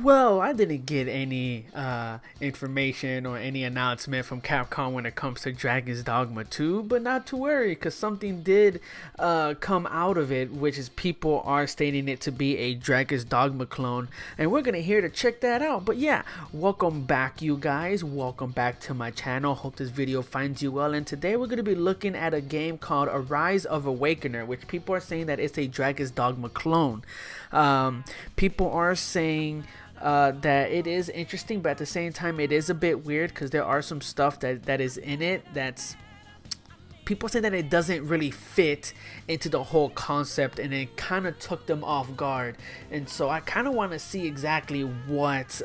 Well, I didn't get any information or any announcement from Capcom when it comes to Dragon's Dogma 2, but not to worry, because something did come out of it, which is people are stating it to be a Dragon's Dogma clone, and we're going to here to check that out. But yeah, welcome back, you guys. Welcome back to my channel. Hope this video finds you well, and today we're going to be looking at a game called Arise of Awakener, which people are saying that it's a Dragon's Dogma clone. People are saying that it is interesting, but at the same time it is a bit weird because there are some stuff that is in it that's people say that it doesn't really fit into the whole concept, and it kind of took them off guard. And so I kind of want to see exactly what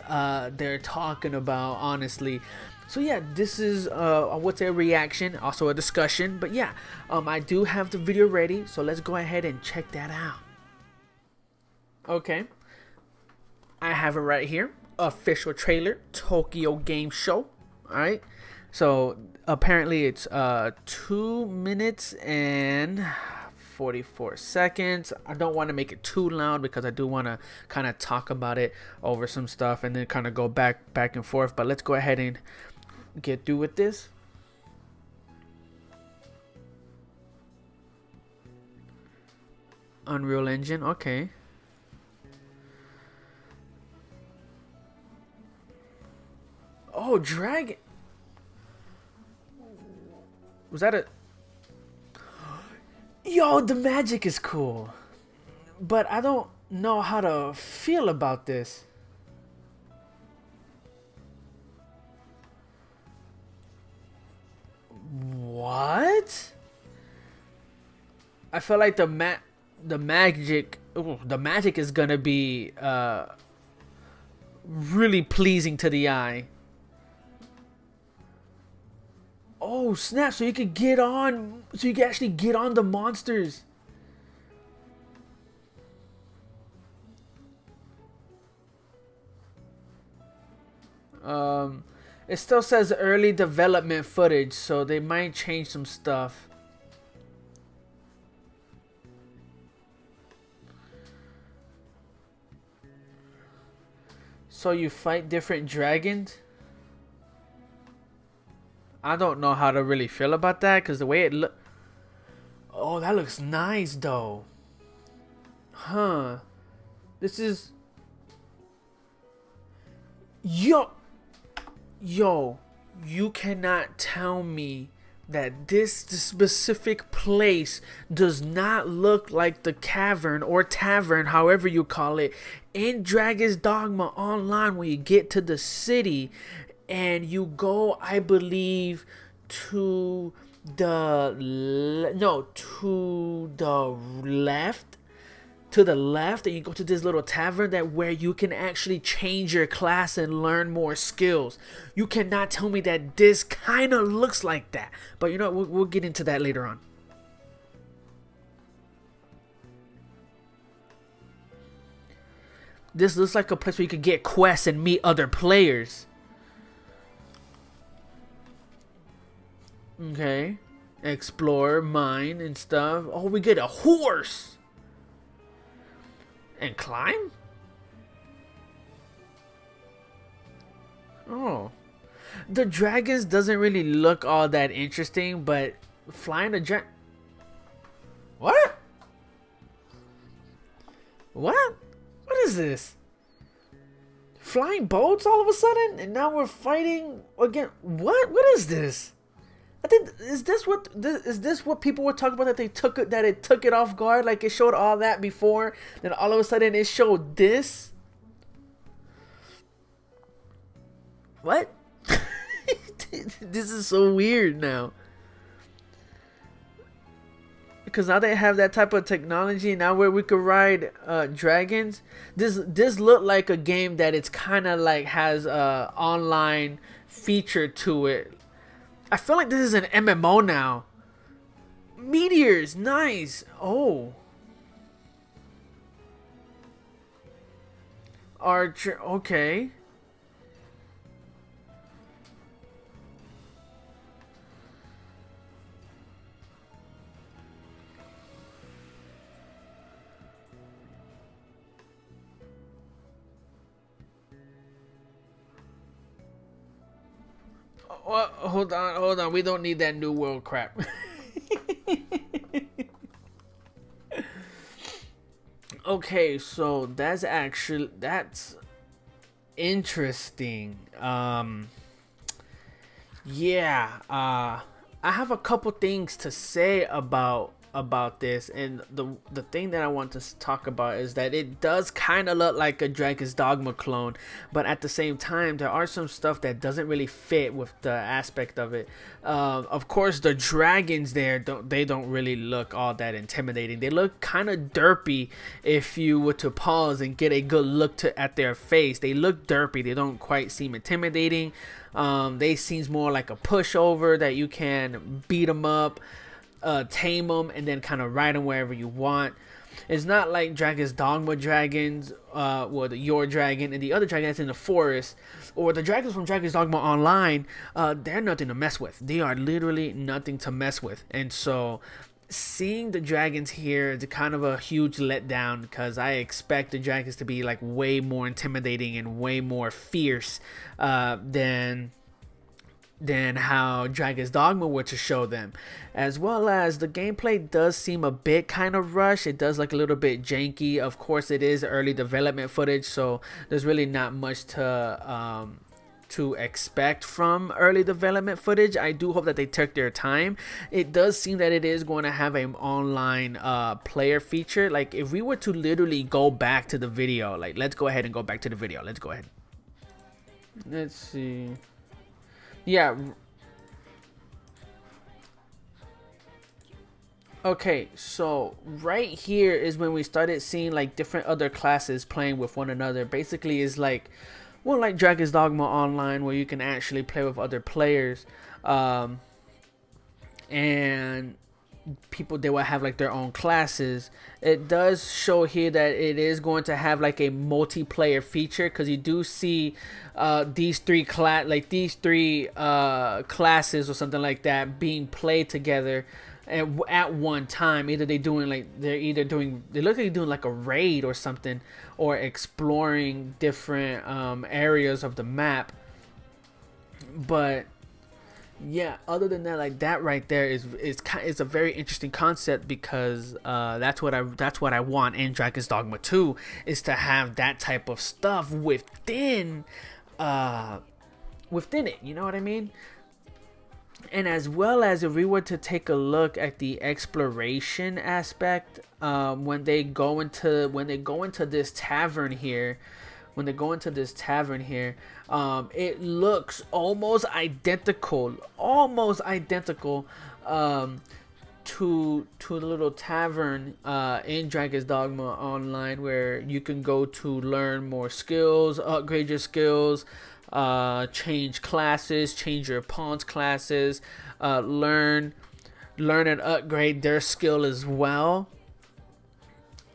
they're talking about, honestly. So yeah, this is what's a reaction, also a discussion. But yeah, I do have the video ready, so let's go ahead and check that out. Okay, I have it right here. Official trailer, Tokyo Game Show. Alright. So apparently it's 2 minutes and 44 seconds. I don't want to make it too loud because I do want to kind of talk about it over some stuff and then kind of go back and forth. But let's go ahead and get through with this. Unreal Engine, okay. Oh, Dragon. Was that a... Yo, the magic is cool. But I don't know how to feel about this. What? I feel like the magic... Ooh, the magic is gonna be really pleasing to the eye. Oh snap, so you could get on, so you can actually get on the monsters. It still says early development footage, so they might change some stuff. So you fight different dragons? I don't know how to really feel about that because the way it look. Oh, that looks nice though. Huh. This is. Yo. Yo. You cannot tell me that this specific place does not look like the cavern or tavern, however you call it, in Dragon's Dogma Online when you get to the city. And you go, I believe, to the left, and you go to this little tavern that where you can actually change your class and learn more skills. You cannot tell me that this kind of looks like that, but you know what, we'll get into that later on. This looks like a place where you could get quests and meet other players. Okay. Explore, mine, and stuff. Oh, we get a horse! And climb? Oh. The dragons doesn't really look all that interesting, but flying a dragon... What? What? What is this? Flying boats all of a sudden? And now we're fighting again? What? What is this? I think is this what people were talking about, that they took it, that it took it off guard, like it showed all that before, then all of a sudden it showed this. What? This is so weird now. Because now they have that type of technology now where we could ride dragons. This looked like a game that it's kind of like has a online feature to it. I feel like this is an MMO now. Meteors, nice. Oh. Archer, okay. hold on. We don't need that new world crap. Okay, so that's interesting. Yeah, I have a couple things to say about this, and the thing that I want to talk about is that it does kind of look like a Dragon's Dogma clone, but at the same time, there are some stuff that doesn't really fit with the aspect of it. Of course, the dragons there don't really look all that intimidating. They look kind of derpy if you were to pause and get a good look at their face. They look derpy. They don't quite seem intimidating. They seems more like a pushover that you can beat them up, tame them, and then kind of ride them wherever you want. It's not like Dragon's Dogma dragons, your dragon and the other dragon that's in the forest, or the dragons from Dragon's Dogma Online. They're nothing to mess with. They are literally nothing to mess with. And so seeing the dragons here is kind of a huge letdown, because I expect the dragons to be like way more intimidating and way more fierce than how Dragon's Dogma were to show them. As well as the gameplay does seem a bit kind of rushed. It does look a little bit janky. Of course, it is early development footage, so there's really not much to expect from early development footage. I do hope that they took their time. It does seem that it is going to have an online player feature. Like, if we were to literally go back to the video, like, let's go ahead and go back to the video. Let's go ahead. Let's see. Yeah. Okay, so right here is when we started seeing like different other classes playing with one another. Basically, is like, well, like Dragon's Dogma Online, where you can actually play with other players, and people, they will have like their own classes. It does show here that it is going to have like a multiplayer feature, because you do see these three classes or something like that being played together at one time. Either they look like they're doing like a raid or something, or exploring different areas of the map. But yeah, other than that, like, that right there is a very interesting concept, because that's what I want in Dragon's Dogma 2, is to have that type of stuff within it, you know what I mean? And as well as, if we were to take a look at the exploration aspect, when they go into this tavern here, it looks almost identical to the little tavern in Dragon's Dogma Online, where you can go to learn more skills, upgrade your skills, change classes, change your pawn's classes, learn and upgrade their skill as well,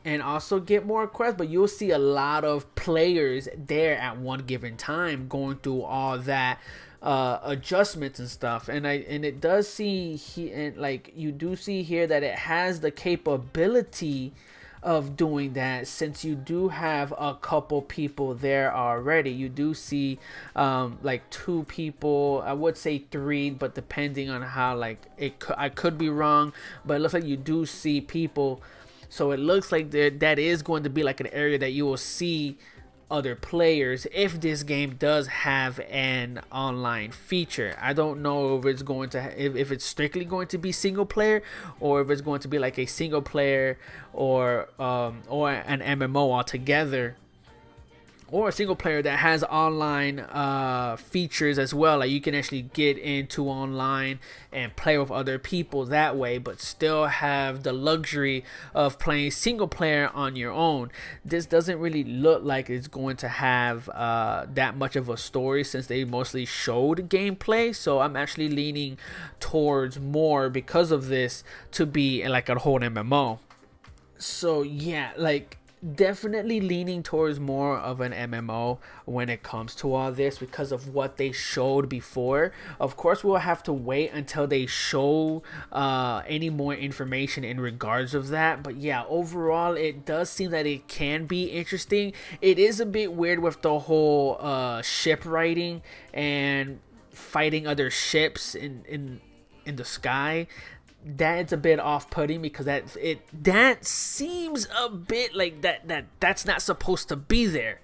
and also get more quests. But you'll see a lot of players there at one given time going through all that adjustments and stuff. And it does see you do see here that it has the capability of doing that, since you do have a couple people there already. You do see like 2 people, I would say 3, but depending on how, like, I could be wrong, but it looks like you do see people. So it looks like that is going to be like an area that you will see other players if this game does have an online feature. I don't know if it's going to if it's strictly going to be single player, or if it's going to be like a single player or an MMO altogether, or a single player that has online features as well. Like, you can actually get into online and play with other people that way, but still have the luxury of playing single player on your own. This doesn't really look like it's going to have that much of a story, since they mostly showed gameplay. So I'm actually leaning towards more, because of this, to be like a whole MMO. So yeah, like, definitely leaning towards more of an MMO when it comes to all this, because of what they showed before. Of course, we'll have to wait until they show any more information in regards of that. But yeah, overall, it does seem that it can be interesting. It is a bit weird with the whole ship writing, and fighting other ships in the sky, that's a bit off-putting, because that seems a bit like that's not supposed to be there.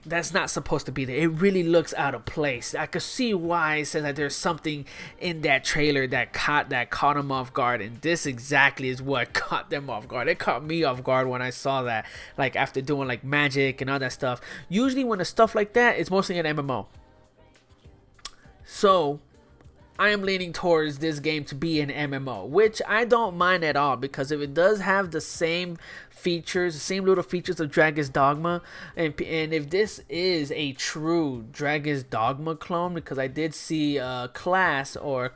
That's not supposed to be there. It really looks out of place. I could see why it says that there's something in that trailer that caught them off guard, and this exactly is what caught them off guard. It caught me off guard when I saw that, like after doing like magic and all that stuff. Usually when it's stuff like that, it's mostly an MMO. So I am leaning towards this game to be an MMO, which I don't mind at all, because if it does have the same features, the same little features of Dragon's Dogma, and if this is a true Dragon's Dogma clone, because I did see a class or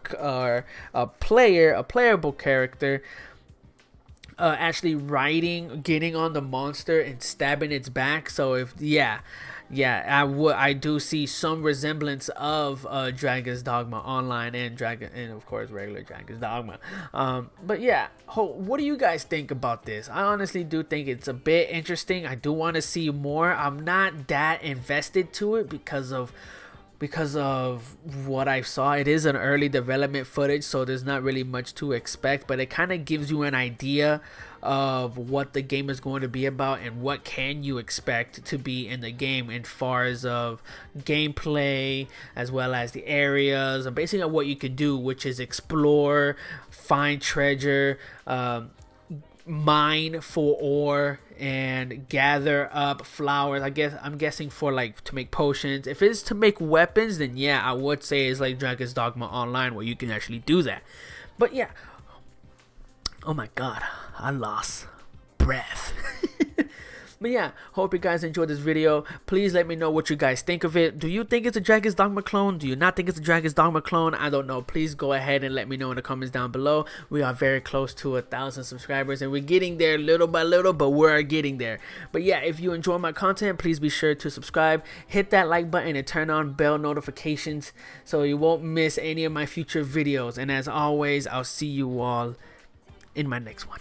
a playable character actually getting on the monster and stabbing its back. So I do see some resemblance of Dragon's Dogma Online and of course regular Dragon's Dogma. But yeah, what do you guys think about this? I honestly do think it's a bit interesting. I do want to see more. I'm not that invested to it because of what I saw. It is an early development footage, so there's not really much to expect, but it kind of gives you an idea of what the game is going to be about and what can you expect to be in the game as far as of gameplay, as well as the areas and basically what you could do, which is explore, find treasure, mine for ore, and gather up flowers. I'm guessing for like to make potions. If it's to make weapons, then yeah, I would say it's like Dragon's Dogma Online, where you can actually do that. But yeah, oh my god, I lost breath. But yeah, hope you guys enjoyed this video. Please let me know what you guys think of it. Do you think it's a Dragon's Dogma clone? Do you not think it's a Dragon's Dogma clone? I don't know. Please go ahead and let me know in the comments down below. We are very close to 1,000 subscribers, and we're getting there little by little, but we're getting there. But yeah, if you enjoy my content, please be sure to subscribe, hit that like button, and turn on bell notifications so you won't miss any of my future videos. And as always, I'll see you all in my next one.